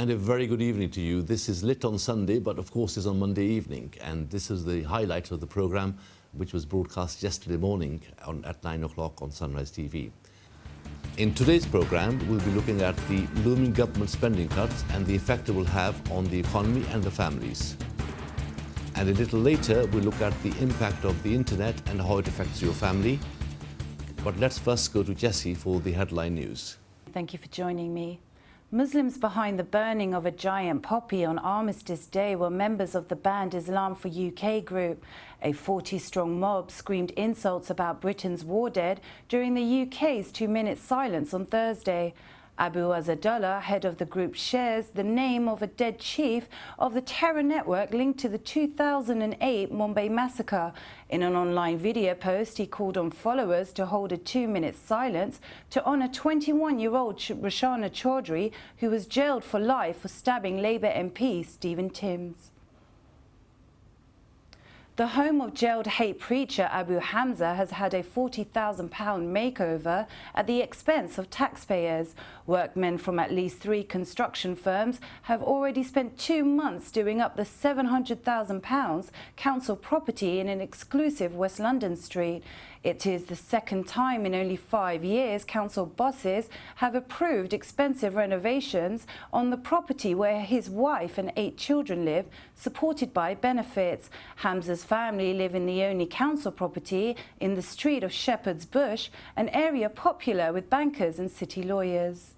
And a very good evening to you. This is Litt on Sunday, but of course is on Monday evening. And this is the highlight of the programme, which was broadcast yesterday morning at 9 o'clock on Sunrise TV. In today's programme, we'll be looking at the looming government spending cuts and the effect it will have on the economy and the families. And a little later, we'll look at the impact of the internet and how it affects your family. But let's first go to Jessie for the headline news. Thank you for joining me. Muslims behind the burning of a giant poppy on Armistice Day were members of the banned Islam for UK group. A 40-strong mob screamed insults about Britain's war dead during the UK's 2-minute silence on Thursday. Abu Azadullah, head of the group, shares the name of a dead chief of the terror network linked to the 2008 Mumbai massacre. In an online video post, he called on followers to hold a 2-minute silence to honour 21-year-old Roshana Chaudhry, who was jailed for life for stabbing Labour MP Stephen Timms. The home of jailed hate preacher Abu Hamza has had a £40,000 makeover at the expense of taxpayers. Workmen from at least 3 construction firms have already spent 2 months doing up the £700,000 council property in an exclusive West London street. It is the second time in only 5 years council bosses have approved expensive renovations on the property where his wife and 8 children live, supported by benefits. Hamza's family live in the only council property in the street of Shepherd's Bush, an area popular with bankers and city lawyers.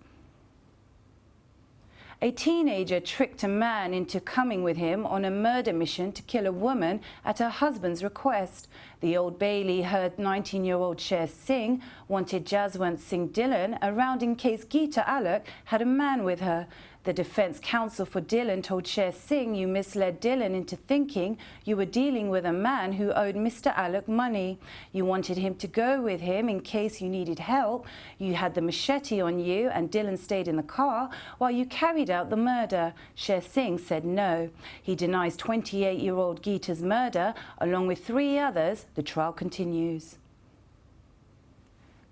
A teenager tricked a man into coming with him on a murder mission to kill a woman at her husband's request. The Old Bailey heard 19-year-old Sher Singh wanted Jaswant Singh Dhillon around in case Geeta Alok had a man with her. The defence counsel for Dhillon told Sher Singh, "You misled Dhillon into thinking you were dealing with a man who owed Mr. Alok money. You wanted him to go with him in case you needed help. You had the machete on you and Dhillon stayed in the car while you carried out the murder." Sher Singh said no. He denies 28-year-old Geeta's murder along with 3 others. The trial continues.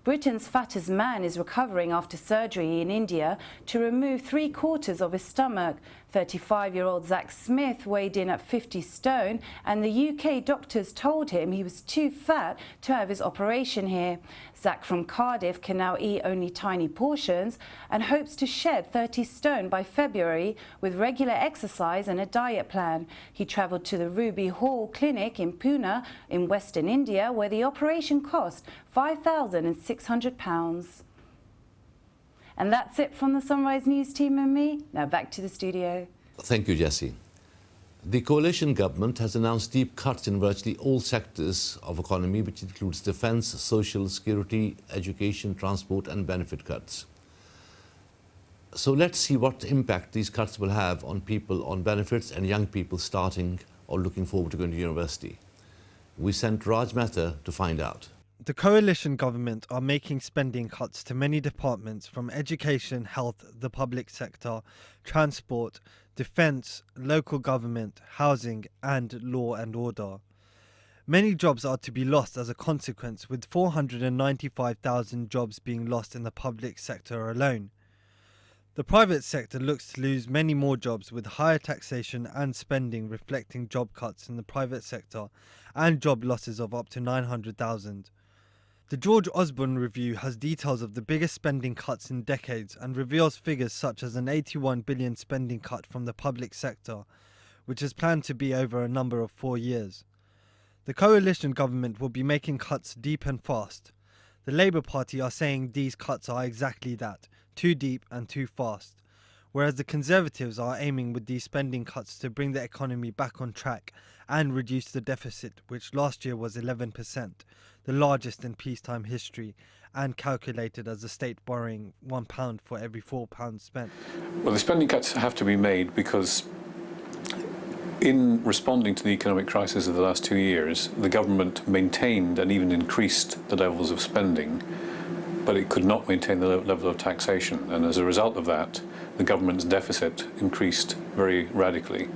Britain's fattest man is recovering after surgery in India to remove 3/4 of his stomach. 35-year-old Zach Smith weighed in at 50 stone, and the UK doctors told him he was too fat to have his operation here. Zach from Cardiff can now eat only tiny portions and hopes to shed 30 stone by February with regular exercise and a diet plan. He travelled to the Ruby Hall Clinic in Pune in Western India, where the operation cost £5,600. And that's it from the Sunrise News team and me. Now back to the studio. Thank you, Jessie. The coalition government has announced deep cuts in virtually all sectors of economy, which includes defence, social security, education, transport and benefit cuts. So let's see what impact these cuts will have on people on benefits and young people starting or looking forward to going to university. We sent Raj Mehta to find out. The coalition government are making spending cuts to many departments from education, health, the public sector, transport, defence, local government, housing and law and order. Many jobs are to be lost as a consequence, with 495,000 jobs being lost in the public sector alone. The private sector looks to lose many more jobs, with higher taxation and spending reflecting job cuts in the private sector and job losses of up to 900,000. The George Osborne Review has details of the biggest spending cuts in decades and reveals figures such as an 81 billion spending cut from the public sector, which is planned to be over a number of 4 years. The coalition government will be making cuts deep and fast. The Labour Party are saying these cuts are exactly that, too deep and too fast, whereas the Conservatives are aiming with these spending cuts to bring the economy back on track and reduce the deficit, which last year was 11%, the largest in peacetime history, and calculated as the state borrowing £1 for every £4 spent. Well, the spending cuts have to be made because in responding to the economic crisis of the last 2 years, the government maintained and even increased the levels of spending, but it could not maintain the level of taxation. And as a result of that, the government's deficit increased very radically.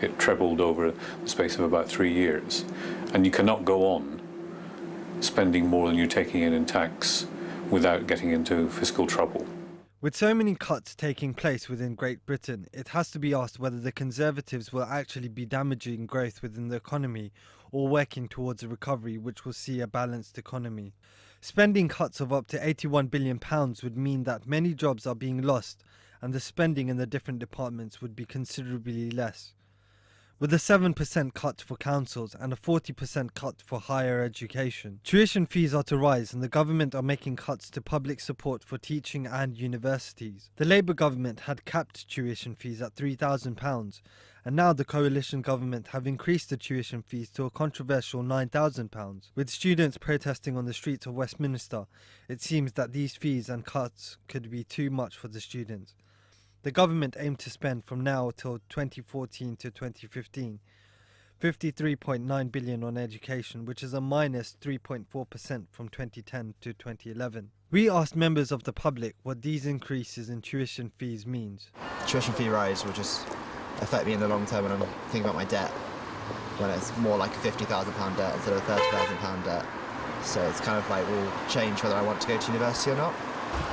It trebled over the space of about 3 years. And you cannot go on spending more than you're taking in tax without getting into fiscal trouble. With so many cuts taking place within Great Britain, it has to be asked whether the Conservatives will actually be damaging growth within the economy or working towards a recovery which will see a balanced economy. Spending cuts of up to £81 billion would mean that many jobs are being lost and the spending in the different departments would be considerably less. With a 7% cut for councils and a 40% cut for higher education, tuition fees are to rise and the government are making cuts to public support for teaching and universities. The Labour government had capped tuition fees at £3,000 and now the coalition government have increased the tuition fees to a controversial £9,000. With students protesting on the streets of Westminster, it seems that these fees and cuts could be too much for the students. The government aimed to spend from now till 2014 to 2015 £53.9 billion on education, which is a minus 3.4% from 2010 to 2011. We asked members of the public what these increases in tuition fees means. Tuition fee rise will just affect me in the long term when I'm thinking about my debt, when it's more like a £50,000 debt instead of a £30,000 debt. So it's kind of like will change whether I want to go to university or not.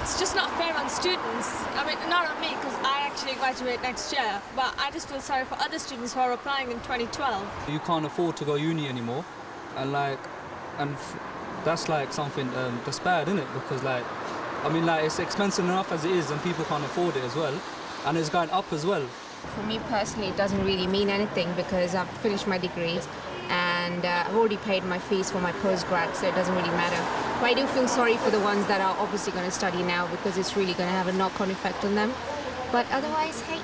It's just not fair on students. I mean, not on me, because I actually graduate next year, but I just feel sorry for other students who are applying in 2012. You can't afford to go uni anymore, and that's like something that's bad, isn't it? Because it's expensive enough as it is, and people can't afford it as well, and it's going up as well. For me personally, it doesn't really mean anything because I've finished my degree and I've already paid my fees for my postgrad, so it doesn't really matter. But I do feel sorry for the ones that are obviously going to study now because it's really going to have a knock-on effect on them. But otherwise, hey,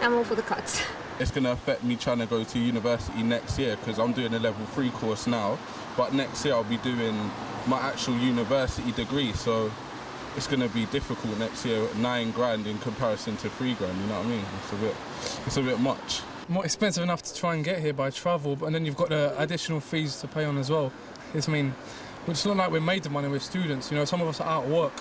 I'm all for the cuts. It's going to affect me trying to go to university next year because I'm doing a level 3 course now, but next year I'll be doing my actual university degree, so it's going to be difficult next year, £9,000 in comparison to £3,000, you know what I mean? It's a bit much. More expensive enough to try and get here by travel, and then you've got the additional fees to pay on as well. It's not like we're made of money with students, you know, some of us are out of work.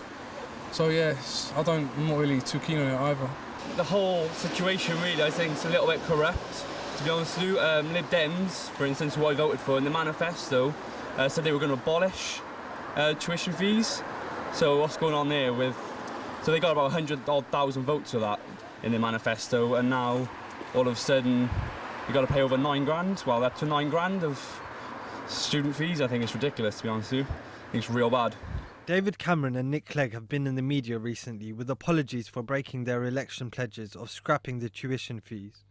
So yes, I'm not really too keen on it either. The whole situation really, I think, is a little bit corrupt, to be honest with you. Litt Dems, for instance, who I voted for in the manifesto, said they were going to abolish tuition fees. So what's going on there so they got about 100,000 votes for that in the manifesto, and now all of a sudden you've got to pay over £9,000, well, up to £9,000 of student fees. I think it's ridiculous, to be honest with you. I think it's real bad. David Cameron and Nick Clegg have been in the media recently with apologies for breaking their election pledges of scrapping the tuition fees.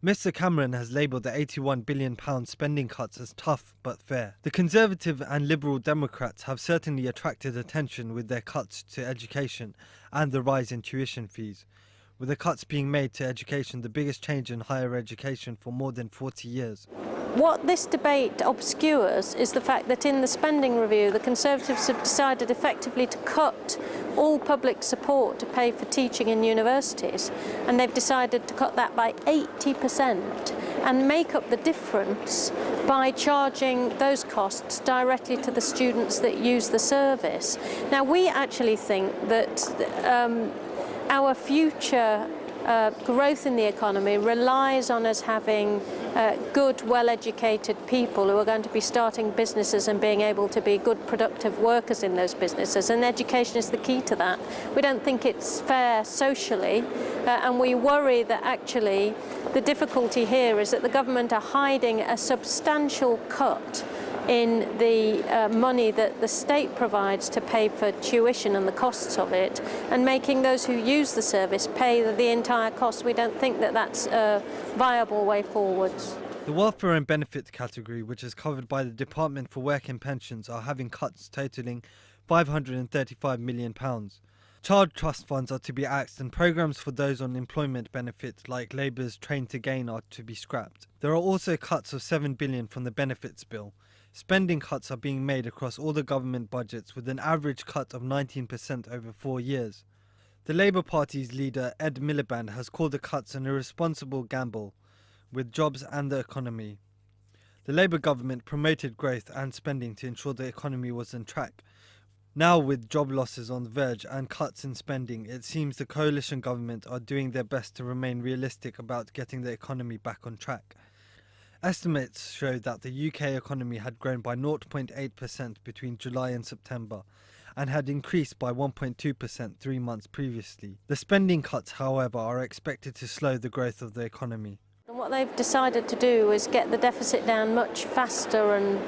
Mr Cameron has labelled the £81 billion spending cuts as tough but fair. The Conservative and Liberal Democrats have certainly attracted attention with their cuts to education and the rise in tuition fees, with the cuts being made to education the biggest change in higher education for more than 40 years. What this debate obscures is the fact that in the spending review, the Conservatives have decided effectively to cut all public support to pay for teaching in universities, and they've decided to cut that by 80% and make up the difference by charging those costs directly to the students that use the service. Now, we actually think that our future growth in the economy relies on us having good, well-educated people who are going to be starting businesses and being able to be good, productive workers in those businesses, and education is the key to that. We don't think it's fair socially, and we worry that actually the difficulty here is that the government are hiding a substantial cut in the money that the state provides to pay for tuition and the costs of it, and making those who use the service pay the entire cost. We don't think that that's a viable way forwards. The welfare and benefits category, which is covered by the Department for Work and Pensions, are having cuts totalling £535 million. Child trust funds are to be axed, and programmes for those on employment benefits like Labour's Train to Gain are to be scrapped. There are also cuts of £7 billion from the benefits bill. Spending cuts are being made across all the government budgets, with an average cut of 19% over 4 years. The Labour Party's leader, Ed Miliband, has called the cuts an irresponsible gamble with jobs and the economy. The Labour government promoted growth and spending to ensure the economy was on track. Now, with job losses on the verge and cuts in spending, it seems the coalition government are doing their best to remain realistic about getting the economy back on track. Estimates show that the UK economy had grown by 0.8% between July and September, and had increased by 1.2% 3 months previously. The spending cuts, however, are expected to slow the growth of the economy. And what they've decided to do is get the deficit down much faster and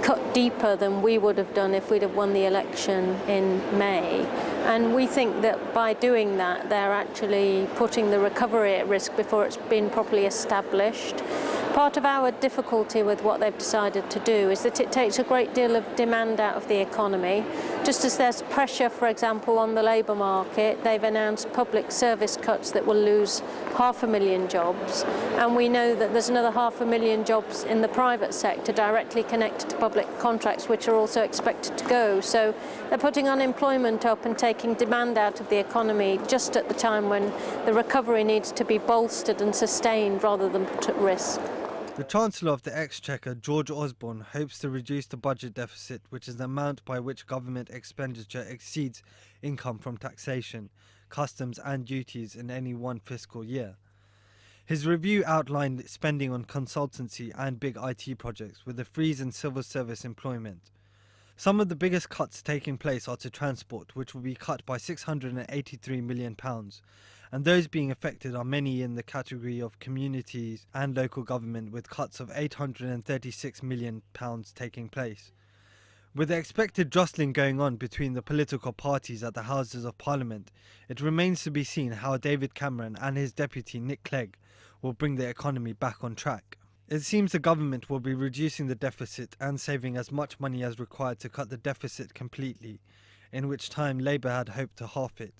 cut deeper than we would have done if we'd have won the election in May. And we think that by doing that, they're actually putting the recovery at risk before it's been properly established. Part of our difficulty with what they've decided to do is that it takes a great deal of demand out of the economy. Just as there's pressure, for example, on the labour market, they've announced public service cuts that will lose 500,000 jobs. And we know that there's another 500,000 jobs in the private sector directly connected to public contracts, which are also expected to go. So they're putting unemployment up and taking demand out of the economy just at the time when the recovery needs to be bolstered and sustained rather than put at risk. The Chancellor of the Exchequer, George Osborne, hopes to reduce the budget deficit, which is the amount by which government expenditure exceeds income from taxation, customs and duties in any one fiscal year. His review outlined spending on consultancy and big IT projects with a freeze in civil service employment. Some of the biggest cuts taking place are to transport, which will be cut by £683 million, and those being affected are many in the category of communities and local government, with cuts of £836 million taking place. With the expected jostling going on between the political parties at the Houses of Parliament, it remains to be seen how David Cameron and his deputy Nick Clegg will bring the economy back on track. It seems the government will be reducing the deficit and saving as much money as required to cut the deficit completely, in which time Labour had hoped to half it.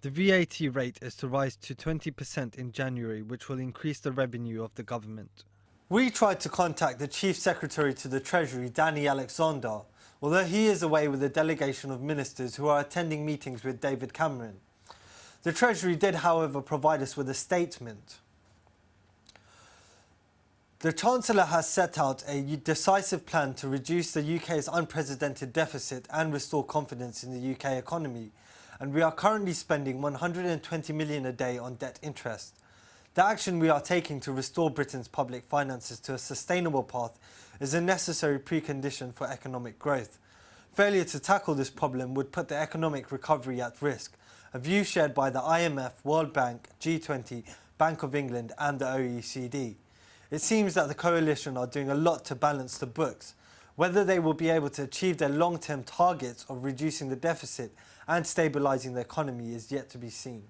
The VAT rate is to rise to 20% in January, which will increase the revenue of the government. We tried to contact the Chief Secretary to the Treasury, Danny Alexander, although he is away with a delegation of ministers who are attending meetings with David Cameron. The Treasury did, however, provide us with a statement. The Chancellor has set out a decisive plan to reduce the UK's unprecedented deficit and restore confidence in the UK economy, and we are currently spending 120 million a day on debt interest. The action we are taking to restore Britain's public finances to a sustainable path is a necessary precondition for economic growth. Failure to tackle this problem would put the economic recovery at risk, a view shared by the IMF, World Bank, G20, Bank of England and the OECD. It seems that the coalition are doing a lot to balance the books. Whether they will be able to achieve their long-term targets of reducing the deficit and stabilising the economy is yet to be seen.